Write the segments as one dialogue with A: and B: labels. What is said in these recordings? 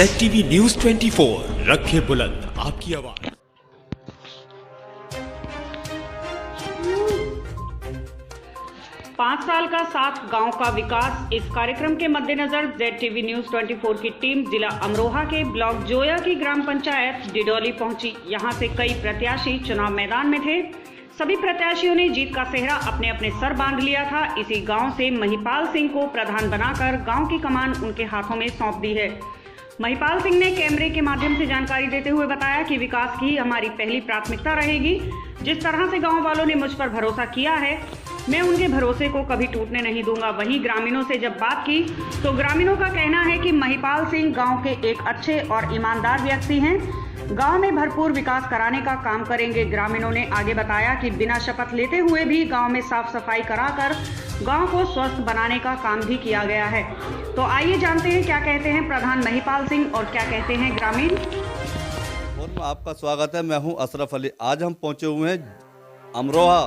A: ZTV news 24 रखे बुलंद आपकी आवाज।
B: पाँच साल का साथ गांव का विकास। इस कार्यक्रम के मद्देनजर ZTV न्यूज 24 की टीम जिला अमरोहा के ब्लॉक जोया की ग्राम पंचायत डिडोली पहुंची। यहां से कई प्रत्याशी चुनाव मैदान में थे। सभी प्रत्याशियों ने जीत का सेहरा अपने अपने सर बांध लिया था। इसी गांव से महिपाल सिंह को प्रधान बनाकर गांव की कमान उनके हाथों में सौंप दी है। महिपाल सिंह ने कैमरे के माध्यम से जानकारी देते हुए बताया कि विकास की हमारी पहली प्राथमिकता रहेगी। जिस तरह से गांव वालों ने मुझ पर भरोसा किया है, मैं उनके भरोसे को कभी टूटने नहीं दूंगा। वहीं ग्रामीणों से जब बात की तो ग्रामीणों का कहना है कि महिपाल सिंह गांव के एक अच्छे और ईमानदार व्यक्ति हैं। गांव में भरपूर विकास कराने का काम करेंगे। ग्रामीणों ने आगे बताया कि बिना शपथ लेते हुए भी गांव में साफ सफाई कराकर गांव को स्वस्थ बनाने का काम भी किया गया है। तो आइए जानते हैं क्या कहते हैं प्रधान महिपाल सिंह और क्या कहते हैं ग्रामीण।
C: आपका स्वागत है। मैं हूं अशरफ अली। आज हम पहुंचे हुए हैं अमरोहा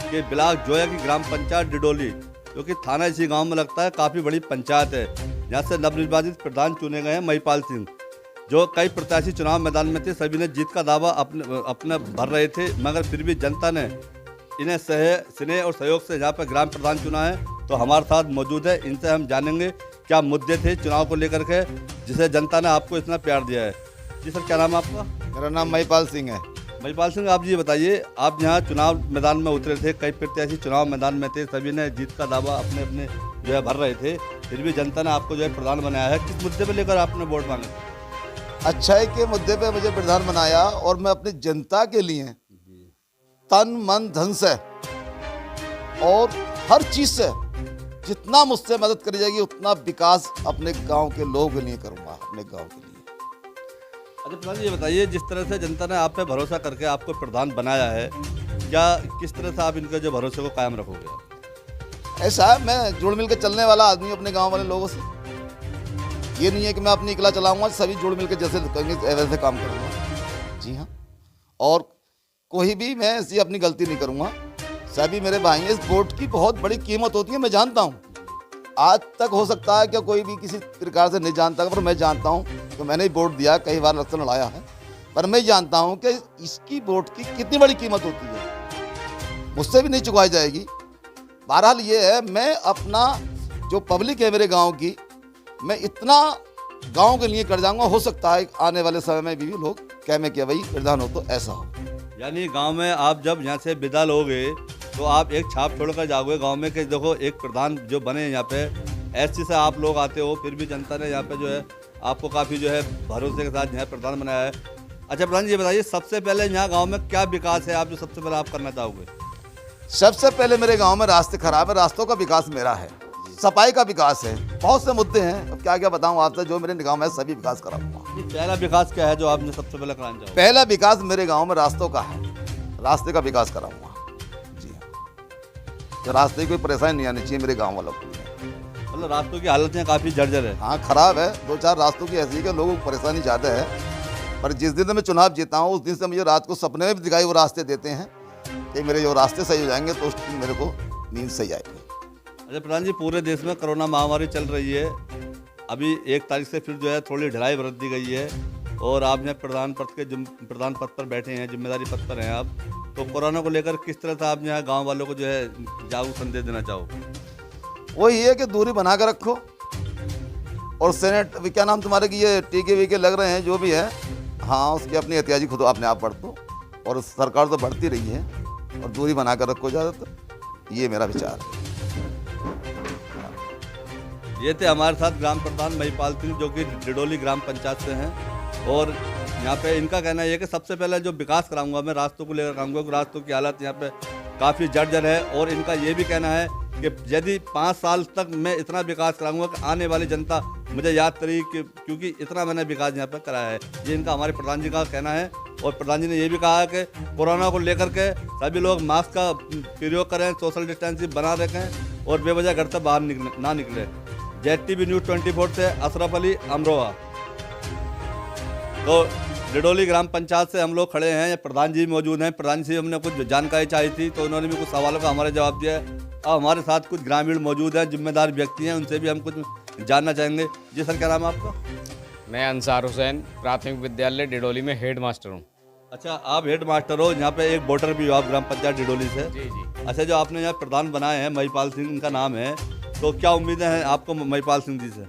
C: के ब्लॉक जोया की ग्राम पंचायत डिडोली, जो कि थाना इसी गांव में लगता है। काफ़ी बड़ी पंचायत है। यहाँ से नवनिर्वाचित प्रधान चुने गए हैं महिपाल सिंह। जो कई प्रत्याशी चुनाव मैदान में थे, सभी ने जीत का दावा अपने भर रहे थे, मगर फिर भी जनता ने इन्हें स्नेह और सहयोग से यहाँ पर ग्राम प्रधान चुना है। तो हमारे साथ मौजूद है, इनसे हम जानेंगे क्या मुद्दे थे चुनाव को लेकर के, जिसे जनता ने आपको इतना प्यार दिया है। जी सर, क्या नाम है आपका?
D: मेरा नाम महिपाल सिंह है।
C: महिपाल सिंह, आप ये बताइए, आप यहाँ चुनाव मैदान में उतरे थे, कई प्रत्याशी चुनाव मैदान में थे, सभी ने जीत का दावा अपने अपने जो है भर रहे थे, फिर भी जनता ने आपको जो है प्रधान बनाया है। किस मुद्दे पर लेकर आपने वोट मांगे?
D: अच्छाई के मुद्दे पे मुझे प्रधान बनाया और मैं अपनी जनता के लिए तन मन धन से और हर चीज से जितना मुझसे मदद करी जाएगी उतना विकास अपने गांव के लोगों के लिए करूंगा, अपने गांव के लिए।
C: अच्छा प्रधान, ये बताइए, जिस तरह से जनता ने आप पे भरोसा करके आपको प्रधान बनाया है, क्या किस तरह से आप इनके जो भरोसे को कायम रखोगे?
D: ऐसा है, मैं जुड़ मिल के चलने वाला आदमी अपने गाँव वाले लोगों से। ये नहीं है कि मैं अपनी इकला चलाऊंगा, सभी जुड़ मिल के जैसे करेंगे वैसे काम करूंगा। जी हाँ, और कोई भी मैं ऐसी अपनी गलती नहीं करूंगा। सभी मेरे भाई हैं। इस वोट की बहुत बड़ी कीमत होती है, मैं जानता हूँ। आज तक हो सकता है कि कोई भी किसी प्रकार से नहीं जानता, पर मैं जानता हूँ कि मैंने ही वोट दिया, कई बार इलेक्शन लड़ाया है, पर मैं जानता हूँ कि इसकी वोट की कितनी बड़ी कीमत होती है, मुझसे भी नहीं चुकाई जाएगी। बहरहाल ये है, मैं अपना जो पब्लिक है मेरे गाँव की, मैं इतना गांव के लिए कर जाऊंगा। हो सकता है आने वाले समय में भी लोग कहें कि भाई प्रधान हो तो ऐसा हो।
C: यानी गांव में आप जब यहाँ से विदा लोगे तो आप एक छाप छोड़कर जाओगे गांव में कि देखो एक प्रधान जो बने यहाँ पे, ऐसी से आप लोग आते हो, फिर भी जनता ने यहाँ पे जो है आपको काफ़ी जो है भरोसे के साथ यहाँ प्रधान बनाया है। अच्छा प्रधान, ये बताइए, सबसे पहले यहाँ गाँव में क्या विकास है आप जो सबसे पहले आप करना चाहोगे?
D: सबसे पहले मेरे गाँव में रास्ते खराब है, रास्तों का विकास मेरा है, सफाई का विकास है, बहुत से मुद्दे हैं। अब क्या क्या बताऊं आपसे, जो मेरे निगाह में है सभी विकास कराऊंगा।
C: पहला विकास क्या है जो आपने सबसे पहले कराना चाहोगे?
D: पहला विकास मेरे गांव में रास्तों का है, रास्ते का विकास कराऊंगा। जी हाँ, तो रास्ते की कोई परेशानी नहीं आनी चाहिए मेरे गांव वालों को।
C: मतलब रास्तों की हालत यहाँ काफ़ी जर्जर है।
D: हाँ, खराब है। दो चार रास्तों की ऐसी है कि लोगों को परेशानी ज़्यादा है, पर जिस दिन मैं चुनाव जीता हूँ उस दिन से मुझे रात को सपने में भी दिखाई वो रास्ते देते हैं कि मेरे जो रास्ते सही हो जाएंगे तो उस दिन मेरे को नींद सही आएगी।
C: अच्छा प्रधान जी, पूरे देश में कोरोना महामारी चल रही है। अभी 1 तारीख से फिर जो है थोड़ी ढिलाई बरत दी गई है और आप यहाँ प्रधान पद पर बैठे हैं, जिम्मेदारी पद पर हैं आप। तो कोरोना को लेकर किस तरह से आप यहाँ गांव वालों को जो है जागरूक संदेश देना चाहोगे?
D: वही है कि दूरी बना कर रखो और क्या नाम तुम्हारे की ये टीके वीके लग रहे हैं जो भी है, हाँ उसकी अपनी एहतियाजी खुद अपने आप बरतो। और सरकार तो बढ़ती रही है और दूरी बना कर रखो ज़्यादातर, ये मेरा विचार है।
C: ये थे हमारे साथ ग्राम प्रधान महिपाल सिंह, जो कि डिडोली ग्राम पंचायत से हैं। और यहाँ पे इनका कहना ये है कि सबसे पहले जो विकास कराऊंगा मैं रास्तों को लेकर कराऊंगा, क्योंकि रास्तों की हालत यहाँ पे काफ़ी जर्जर है। और इनका ये भी कहना है कि यदि 5 साल तक मैं इतना विकास कराऊंगा कि आने वाली जनता मुझे याद करेगी, क्योंकि इतना मैंने विकास यहाँ पर कराया है। ये इनका हमारे प्रधान जी का कहना है। और प्रधान जी ने ये भी कहा है कि कोरोना को लेकर के सभी लोग मास्क का प्रयोग करें, सोशल डिस्टेंसिंग बना रखें और बेवजह घर से बाहर ना निकले। ZTV न्यूज 24 से अशरफ अली, अमरोहा। तो डिडोली ग्राम पंचायत से हम लोग खड़े हैं, प्रधान जी मौजूद हैं। प्रधान जी से हमने कुछ जानकारी चाहिए थी तो उन्होंने भी कुछ सवालों का हमारे जवाब दिया है। अब हमारे साथ कुछ ग्रामीण मौजूद हैं, जिम्मेदार व्यक्ति हैं, उनसे भी हम कुछ जानना चाहेंगे। जी सर, क्या नाम है आपका?
E: मैं अंसार हुसैन प्राथमिक विद्यालय डिडोली में हेड मास्टर हूँ।
C: अच्छा, आप हेड मास्टर हो, यहाँ पे एक वोटर भी हो आप ग्राम पंचायत डिडोली से।
E: जी जी।
C: अच्छा, जो आपने यहाँ प्रधान बनाए हैं महिपाल सिंह इनका नाम है, तो क्या उम्मीदें हैं आपको महिपाल सिंह जी से?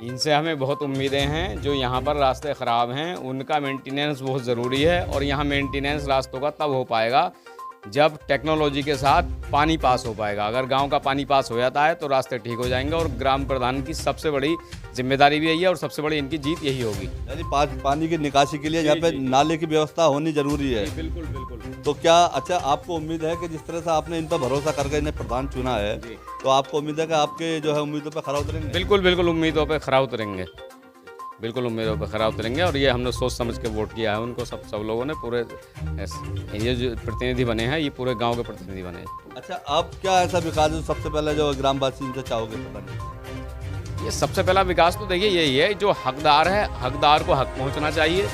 E: इनसे हमें बहुत उम्मीदें हैं। जो यहाँ पर रास्ते ख़राब हैं उनका मेंटेनेंस बहुत ज़रूरी है, और यहाँ मेंटेनेंस रास्तों का तब हो पाएगा जब टेक्नोलॉजी के साथ पानी पास हो पाएगा। अगर गांव का पानी पास हो जाता है तो रास्ते ठीक हो जाएंगे, और ग्राम प्रधान की सबसे बड़ी जिम्मेदारी भी यही है और सबसे बड़ी इनकी जीत यही होगी।
C: यानी पानी की निकासी के लिए यहाँ पे नाले की व्यवस्था होनी जरूरी है।
E: बिल्कुल बिल्कुल।
C: तो क्या अच्छा आपको उम्मीद है कि जिस तरह से आपने इन पर भरोसा करके इन्हें प्रधान चुना है, तो आपको उम्मीद है कि आपके जो है उम्मीदों पर खरा उतरेंगे?
E: बिल्कुल बिल्कुल, उम्मीदों पर खरा उतरेंगे। बिल्कुल उम्मीदों पर खरा उतरेंगे, और ये हमने सोच समझ के वोट किया है उनको। सब लोगों ने पूरे ये जो प्रतिनिधि बने हैं ये पूरे गांव के प्रतिनिधि बने हैं।
C: अच्छा, आप क्या ऐसा विकास जो सबसे पहले जो ग्रामवासी इनसे चाहोगे प्रधान?
E: ये सबसे पहला विकास तो देखिए यही है, जो हकदार है हकदार को हक पहुंचना चाहिए,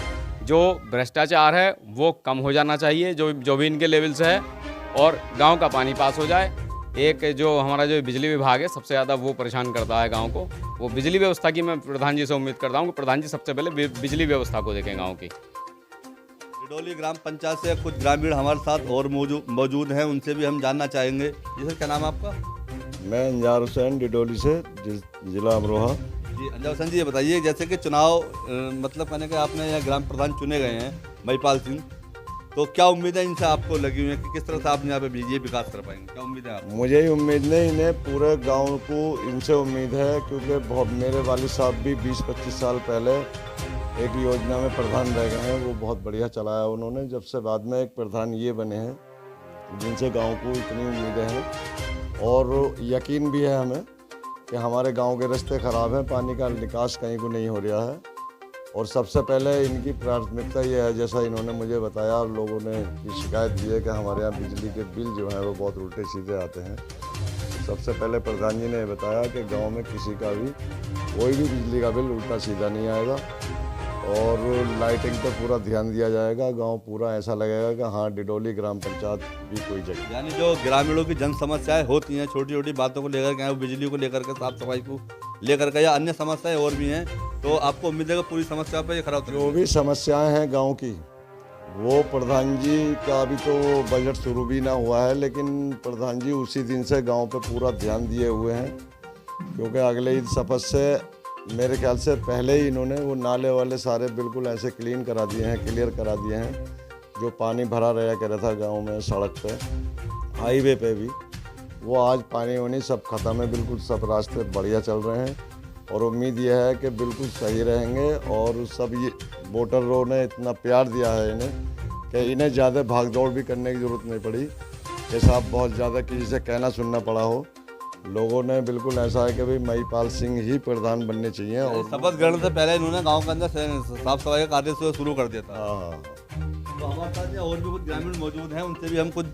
E: जो भ्रष्टाचार है वो कम हो जाना चाहिए जो भी इनके लेवल से है, और गांव का पानी पास हो जाए। एक जो हमारा जो बिजली विभाग है सबसे ज़्यादा वो परेशान करता है गांव को, वो बिजली व्यवस्था की मैं प्रधान जी से उम्मीद करता हूं कि प्रधान जी सबसे पहले बिजली व्यवस्था को देखें गांव की।
C: डिडोली ग्राम पंचायत से कुछ ग्रामीण हमारे साथ और मौजूद हैं, उनसे भी हम जानना चाहेंगे। जी सर, क्या नाम है आपका?
F: मैं अंजार हुसैन डिडोली से, जिला अमरोहा।
C: जी अंजार हुसैन जी, ये बताइए जैसे कि चुनाव मतलब कहने के आपने यहाँ ग्राम प्रधान चुने गए हैं महिपाल सिंह, तो क्या उम्मीदें इनसे आपको लगी हुई है कि किस तरह से आप यहाँ पे ये विकास कर पाएंगे? क्या उम्मीद है आपको?
F: मुझे ही उम्मीद नहीं, इन्हें पूरे गांव को इनसे उम्मीद है, क्योंकि बहुत मेरे वालिद साहब भी 20-25 साल पहले एक योजना में प्रधान रह गए हैं, वो बहुत बढ़िया चलाया उन्होंने। जब से बाद में एक प्रधान ये बने हैं जिनसे गांव को इतनी उम्मीदें हैं, और यकीन भी है हमें कि हमारे गांव के रास्ते ख़राब हैं, पानी का निकास कहीं को नहीं हो रहा है। और सबसे पहले इनकी प्राथमिकता ये है, जैसा इन्होंने मुझे बताया, और लोगों ने ये शिकायत दी है कि हमारे यहाँ बिजली के बिल जो हैं वो बहुत उल्टे सीधे आते हैं। सबसे पहले प्रधान जी ने बताया कि गांव में किसी का भी कोई भी बिजली का बिल उल्टा सीधा नहीं आएगा, और लाइटिंग पे पूरा ध्यान दिया जाएगा। गांव पूरा ऐसा लगेगा कि हाँ, डिडोली ग्राम पंचायत भी कोई जगह।
C: यानी जो ग्रामीणों की जन समस्याएं होती हैं छोटी छोटी बातों को लेकर के, बिजली को लेकर के, साफ सफाई को लेकर के, या अन्य समस्याएं और भी हैं, तो आपको उम्मीद है कि पूरी समस्या पर ये खरा उतरेगा?
F: जो भी समस्याएं हैं गांव की, वो प्रधान जी का अभी तो बजट शुरू भी ना हुआ है, लेकिन प्रधान जी उसी दिन से गांव पे पूरा ध्यान दिए हुए हैं, क्योंकि अगले ईद शपथ से मेरे ख्याल से पहले ही इन्होंने वो नाले वाले सारे बिल्कुल ऐसे क्लीन करा दिए हैं, क्लियर करा दिए हैं। जो पानी भरा रहा कर रहा था गांव में, सड़क पे, हाईवे पे भी, वो आज पानी वानी सब ख़त्म है, बिल्कुल सब रास्ते बढ़िया चल रहे हैं। और उम्मीद यह है कि बिल्कुल सही रहेंगे, और सब ये वोटरों ने इतना प्यार दिया है इन्हें कि इन्हें ज़्यादा भाग दौड़ भी करने की ज़रूरत नहीं पड़ी कि साहब बहुत ज़्यादा किसी से कहना सुनना पड़ा हो। लोगों ने बिल्कुल ऐसा है कि भाई महिपाल सिंह ही प्रधान बनने चाहिए। और
C: शपथ ग्रहण से पहले इन्होंने गांव के अंदर साफ सफाई का कार्य शुरू कर दिया था।
F: हाँ,
C: तो हमारे साथ और भी कुछ ग्रामीण मौजूद हैं, उनसे भी हम कुछ